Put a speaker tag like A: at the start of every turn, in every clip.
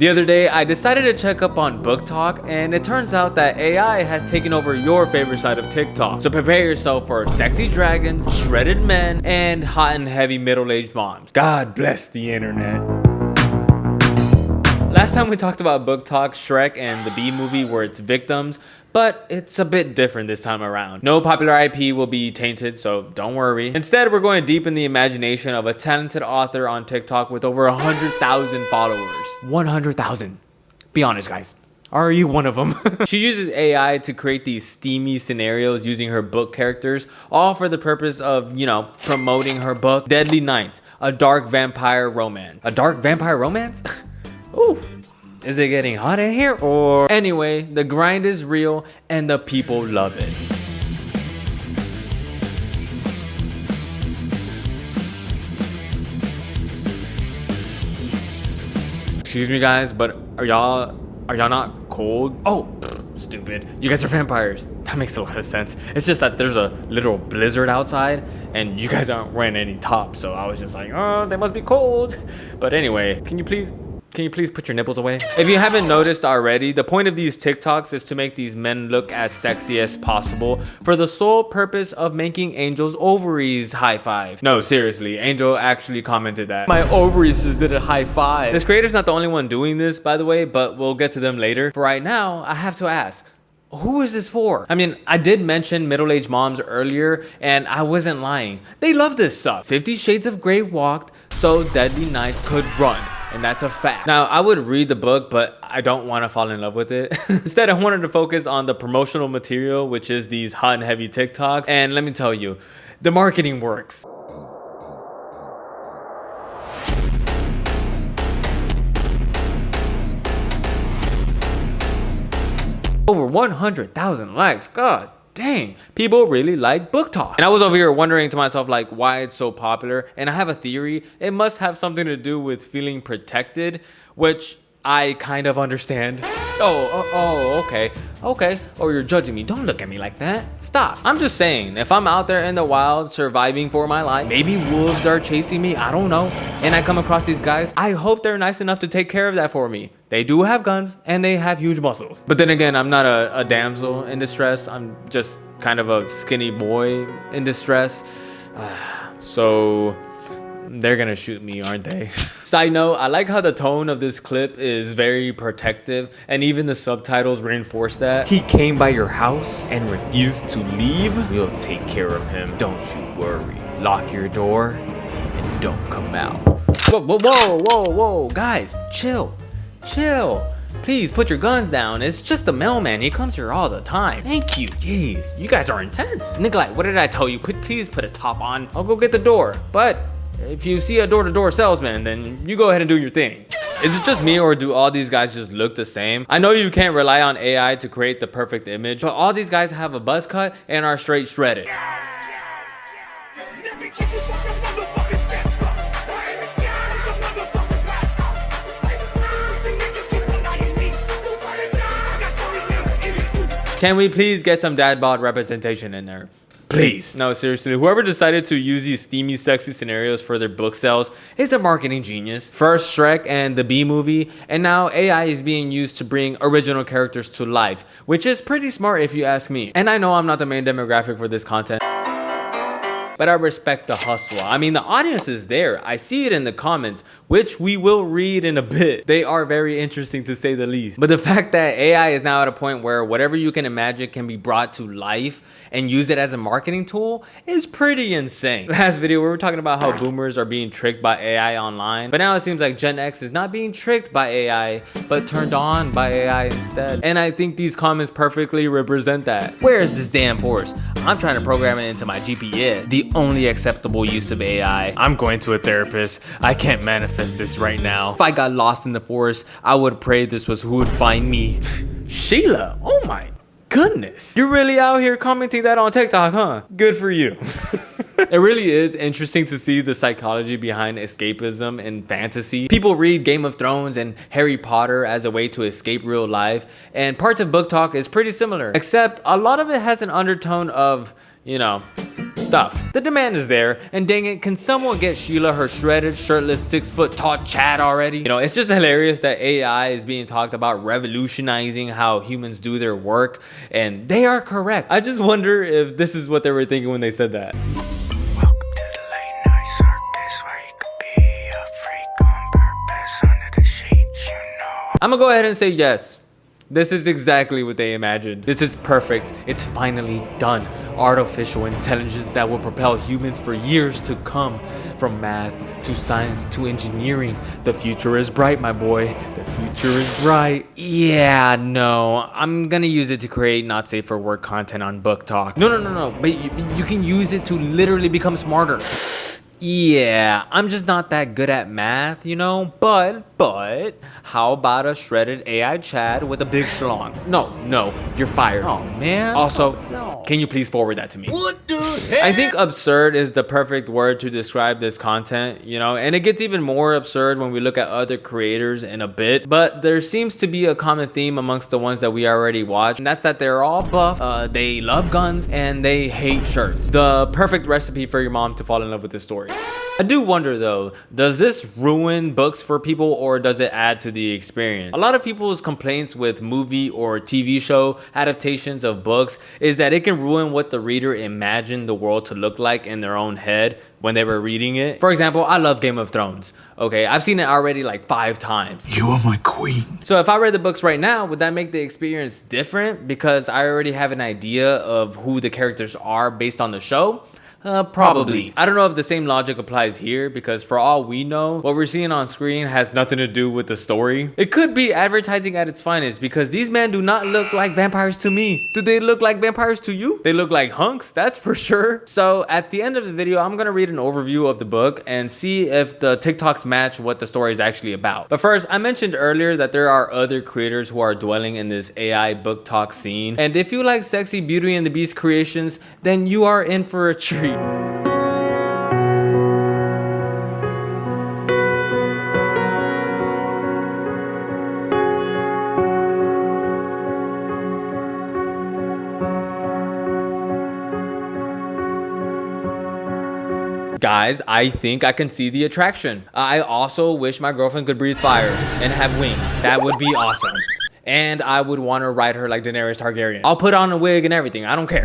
A: The other day, I decided to check up on Booktok, and it turns out that AI has taken over your favorite side of TikTok. So prepare yourself for sexy dragons, shredded men, and hot and heavy middle-aged moms. God bless the internet. Last time we talked about Booktok, Shrek, and the Bee Movie were its victims, but it's a bit different this time around. No popular IP will be tainted, so don't worry. Instead, we're going deep in the imagination of a talented author on TikTok with over 100,000 followers. 100,000. Be honest, guys. Are you one of them? She uses AI to create these steamy scenarios using her book characters, all for the purpose of, promoting her book, Deadly Nights, a dark vampire romance. A dark vampire romance? Ooh. Is it getting hot in here or? Anyway, the grind is real and the people love it. Excuse me guys, but are y'all not cold? Oh, stupid. You guys are vampires. That makes a lot of sense. It's just that there's a literal blizzard outside and you guys aren't wearing any top, so I was just like, oh, they must be cold. But anyway, can you please put your nipples away? If you haven't noticed already, the point of these TikToks is to make these men look as sexy as possible for the sole purpose of making Angel's ovaries high five. No, seriously, Angel actually commented that. My ovaries just did a high five. This creator's not the only one doing this, by the way, but we'll get to them later. For right now, I have to ask, who is this for? I mean, I did mention middle-aged moms earlier, and I wasn't lying. They love this stuff. 50 Shades of Grey walked, so Deadly Nights could run. And that's a fact. Now, I would read the book, but I don't want to fall in love with it. Instead, I wanted to focus on the promotional material, which is these hot and heavy TikToks. And let me tell you, the marketing works. Over 100,000 likes, God dang, people really like Booktok. And I was over here wondering to myself, like, why it's so popular. And I have a theory. It must have something to do with feeling protected, which I kind of understand. Okay. Oh, you're judging me. Don't look at me like that. Stop. I'm just saying, if I'm out there in the wild surviving for my life, maybe wolves are chasing me, I don't know, and I come across these guys, I hope they're nice enough to take care of that for me. They do have guns and they have huge muscles. But then again, I'm not a damsel in distress. I'm just kind of a skinny boy in distress. So they're gonna shoot me, aren't they? Side note, I like how the tone of this clip is very protective, and even the subtitles reinforce that. He came by your house and refused to leave? We'll take care of him, don't you worry. Lock your door and don't come out. Whoa, guys, chill. Please put your guns down. It's just a mailman. He comes here all the time. Thank you. Jeez, you guys are intense. Nikolai, what did I tell you? Please put a top on. I'll go get the door. But if you see a door-to-door salesman, then you go ahead and do your thing. Is it just me, or do all these guys just look the same? I know you can't rely on AI to create the perfect image, but all these guys have a buzz cut and are straight shredded. Can we please get some dad bod representation in there? Please. No, seriously, whoever decided to use these steamy, sexy scenarios for their book sales is a marketing genius. First Shrek and the Bee Movie, and now AI is being used to bring original characters to life, which is pretty smart if you ask me. And I know I'm not the main demographic for this content, but I respect the hustle. I mean, the audience is there. I see it in the comments, which we will read in a bit. They are very interesting to say the least. But the fact that AI is now at a point where whatever you can imagine can be brought to life and use it as a marketing tool is pretty insane. Last video, we were talking about how boomers are being tricked by AI online, but now it seems like Gen X is not being tricked by AI, but turned on by AI instead. And I think these comments perfectly represent that. Where is this damn horse? I'm trying to program it into my GPS. The only acceptable use of AI. I'm going to a therapist. I can't manifest this right now. If I got lost in the forest, I would pray this was who would find me. Sheila, oh my goodness. You're really out here commenting that on TikTok, huh? Good for you. It really is interesting to see the psychology behind escapism and fantasy. People read Game of Thrones and Harry Potter as a way to escape real life, and parts of Booktok is pretty similar, except a lot of it has an undertone of, stuff. The demand is there, and dang it, can someone get Sheila her shredded, shirtless, 6-foot tall Chad already? You know, it's just hilarious that AI is being talked about revolutionizing how humans do their work, and they are correct. I just wonder if this is what they were thinking when they said that. I'm gonna go ahead and say yes. This is exactly what they imagined. This is perfect. It's finally done. Artificial intelligence that will propel humans for years to come. From math to science to engineering. The future is bright, my boy. The future is bright. Yeah, no. I'm gonna use it to create not safe for work content on Booktok. No. But you can use it to literally become smarter. Yeah, I'm just not that good at math, you know, but how about a shredded AI Chad with a big schlong? No, you're fired. Oh man. Also, can you please forward that to me? What the heck? I think absurd is the perfect word to describe this content, you know, and it gets even more absurd when we look at other creators in a bit, but there seems to be a common theme amongst the ones that we already watched, and that's that they're all buff, they love guns, and they hate shirts. The perfect recipe for your mom to fall in love with this story. I do wonder though, does this ruin books for people or does it add to the experience? A lot of people's complaints with movie or TV show adaptations of books is that it can ruin what the reader imagined the world to look like in their own head when they were reading it. For example, I love Game of Thrones. Okay, I've seen it already like 5 times. You are my queen. So if I read the books right now, would that make the experience different because I already have an idea of who the characters are based on the show? Probably. I don't know if the same logic applies here because for all we know, what we're seeing on screen has nothing to do with the story. It could be advertising at its finest because these men do not look like vampires to me. Do they look like vampires to you? They look like hunks, that's for sure. So at the end of the video, I'm gonna read an overview of the book and see if the TikToks match what the story is actually about. But first, I mentioned earlier that there are other creators who are dwelling in this AI Booktok scene. And if you like sexy Beauty and the Beast creations, then you are in for a treat. Guys, I think I can see the attraction. I also wish my girlfriend could breathe fire and have wings. That would be awesome. And I would want to ride her like Daenerys Targaryen. I'll put on a wig and everything. I don't care.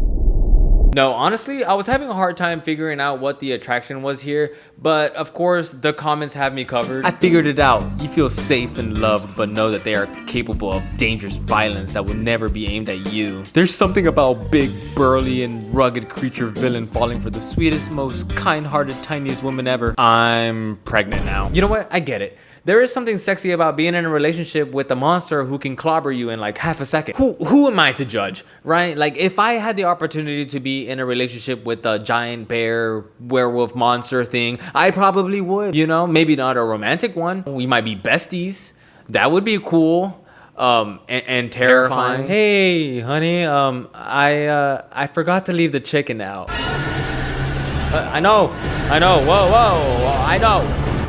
A: No, honestly, I was having a hard time figuring out what the attraction was here, but of course, the comments have me covered. I figured it out. You feel safe and loved, but know that they are capable of dangerous violence that will never be aimed at you. There's something about big, burly, and rugged creature villain falling for the sweetest, most kind-hearted, tiniest woman ever. I'm pregnant now. You know what? I get it. There is something sexy about being in a relationship with a monster who can clobber you in like half a second. Who am I to judge, right? Like if I had the opportunity to be in a relationship with a giant bear, werewolf monster thing, I probably would, you know, maybe not a romantic one. We might be besties. That would be cool. And terrifying. Hey, honey, I forgot to leave the chicken out. I know. Whoa,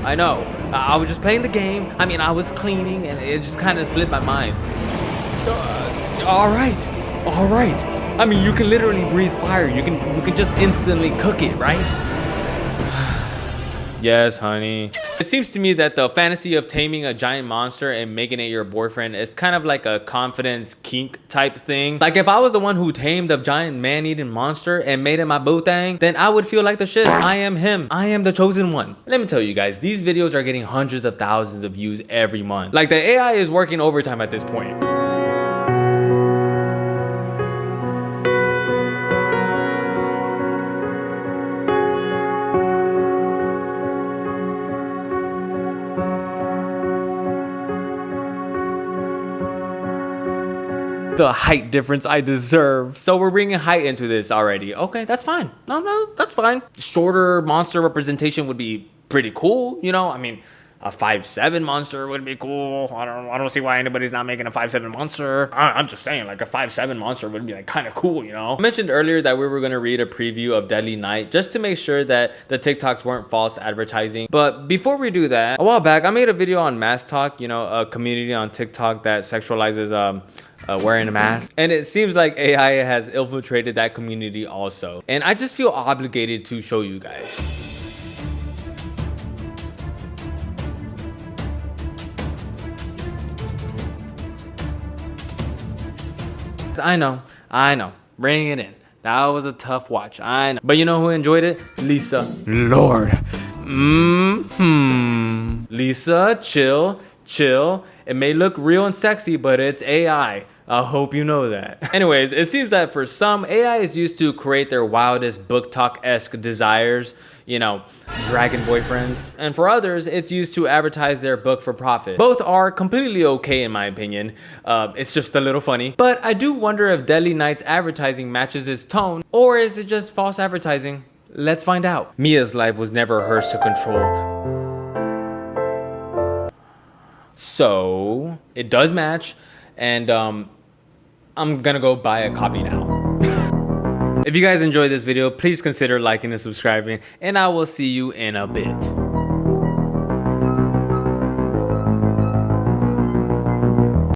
A: I know. I was just playing the game. I mean, I was cleaning and it just kind of slipped my mind. All right. I mean, you can literally breathe fire. You can just instantly cook it, right? Yes, honey. It seems to me that the fantasy of taming a giant monster and making it your boyfriend is kind of like a confidence kink type thing. Like if I was the one who tamed a giant man-eating monster and made it my boo thing, then I would feel like the shit. I am him. I am the chosen one. Let me tell you guys, these videos are getting hundreds of thousands of views every month. Like the AI is working overtime at this point. The height difference I deserve. So we're bringing height into this already. Okay, that's fine. No, that's fine. Shorter monster representation would be pretty cool, you know? I mean, a 5'7" monster would be cool. I don't see why anybody's not making a 5'7" monster. I'm just saying, like, a 5'7" monster would be like kind of cool, you know? I mentioned earlier that we were gonna read a preview of Deadly Night just to make sure that the TikToks weren't false advertising. But before we do that, a while back I made a video on Mask Talk, you know, a community on TikTok that sexualizes wearing a mask, and it seems like AI has infiltrated that community also, and I just feel obligated to show you guys. I know, bring it in. That was a tough watch, I know, but you know who enjoyed it? Lisa Lord. Lisa, chill. It may look real and sexy, but it's AI. I hope you know that. Anyways, it seems that for some, AI is used to create their wildest Booktok-esque desires, you know, dragon boyfriends. And for others, it's used to advertise their book for profit. Both are completely okay in my opinion. It's just a little funny. But I do wonder if Deadly Night's advertising matches its tone, or is it just false advertising? Let's find out. Mia's life was never hers to control. So it does match, and I'm gonna go buy a copy now. If you guys enjoyed this video, please consider liking and subscribing, and I will see you in a bit.